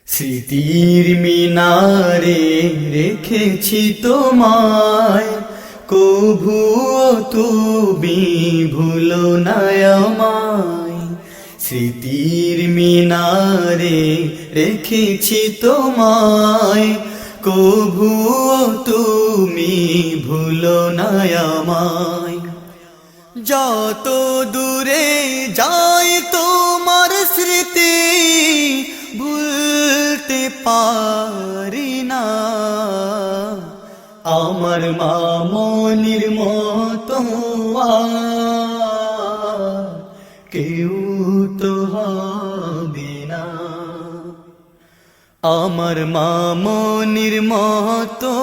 স্মৃতির মিনারে রেখেছি তোমায়, কভুও তুমি ভুলো না আমায়। স্মৃতির মিনারে রেখেছি তোমায়, কভুও তুমি ভুলো না আমায়। যত দূরে যাই তোমার স্মৃতি ভুলতে পারি না। আমার মামনির মতো আর কেউ তো হবে না। আমার মামনির মতো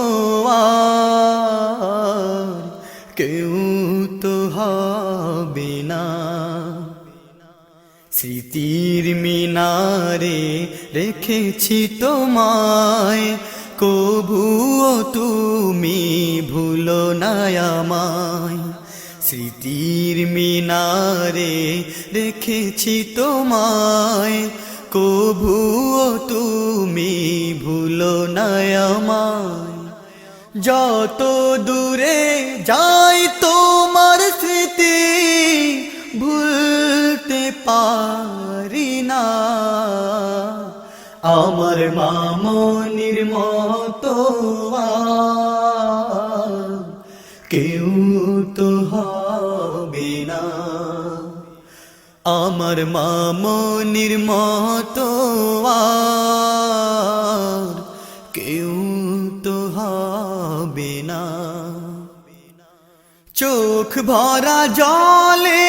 আর কেউ তো হবে না। স্মৃতির মিনারে রেখেছি তোমায়, কভুও তুমি ভুলো না আমায়। স্মৃতির মিনারে রেখেছি তোমায়, কভুও তুমি ভুলো না আমায়। যত দূরে যাই তোমার স্মৃতি ভুলতে পারি না। আমার মামনির মতো আর কেউ তো হবে না। আমার মামনির মতো আর কেউ তো হবে না। চোখ ভরা জলে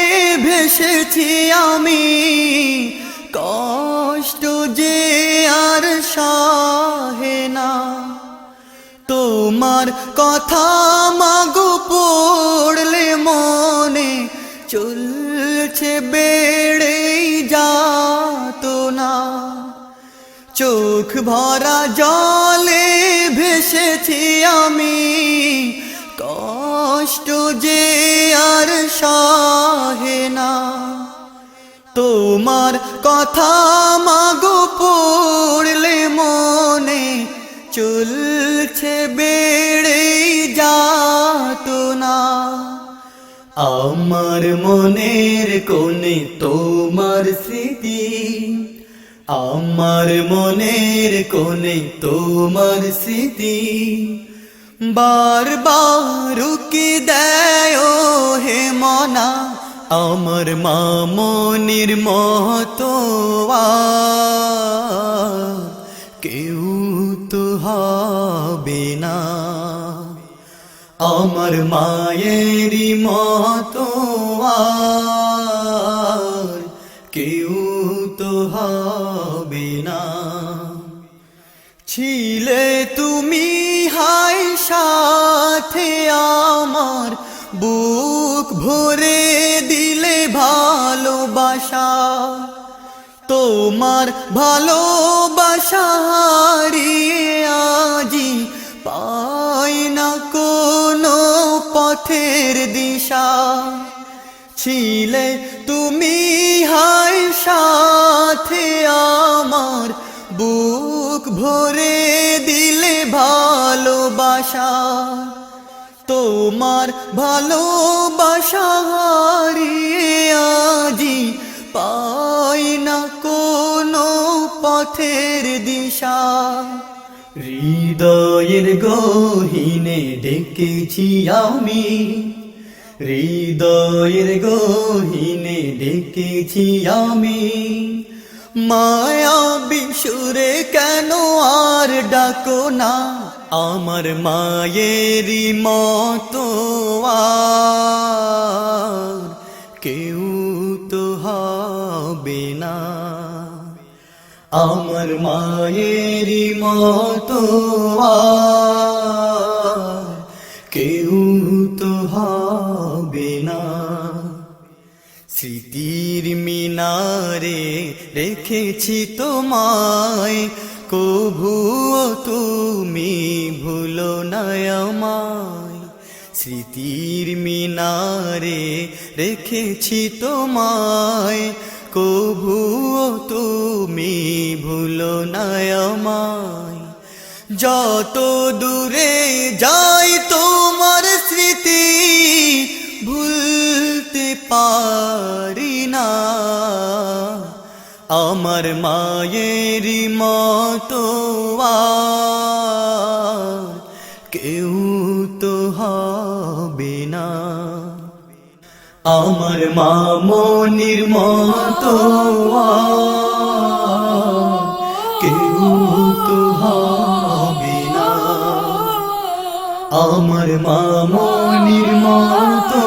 ভেসেছি আমি, কষ্ট যে আর সহে না। তোমার কথা মাগো পড়লে মনে চলছে বেড়েই যাতনা। চোখ ভরা জলে ভেসেছি আমি, কষ্ট যে আর সহে না। তোমার কথা মাগো পড়লে মনে চলছে বেড়েই যাতনা। আমার মনের কোণে তোমার স্মৃতি, আমার মনের কোণে তোমার স্মৃতি বারবার কি দেয় হে মনা। আমার মামনির মতো আর কেউ তো হবে না। আমার মায়েরই মতো আর কেউ তো হবে না। ছিলে তুমি হায় সাথে আমার, বুক ভরে দিলে ভালোবাসা। তোমার ভালোবাসা হারিয়ে আজি পাই না কোনো পথের দিশা। ছিলে তুমি হায় সাথে আমার, বুক ভরে দিলে ভালোবাসা। তোমার ভালোবাসা হারিয়ে আজি পাই না কোনো পথের দিশা। হৃদয়ের গহীনে ডেকেছি আমি, হৃদয়ের গহীনে ডেকেছি আমি। মায়া বিশুরে কেন আর ডাকো না। আমার মায়েরই মতো আর কেউ তো হবে না। আমার মায়েরই মতো আর কেউ তো হবে না। স্মৃতির মিনারে রেখেছি তোমায়, কভুও তুমি ভুলো না আমায়। স্মৃতির মিনারে রেখেছি তোমায়, কভুও তুমি ভুলো না আমায়। যত দূরে যাই তোমার স্মৃতি ভুলতে পারি না। আমার মায়ের মতো আর কেউ তো হবে না। আমার মামনির মতো আর কেউ তো হবে না। আমার মামনির মতো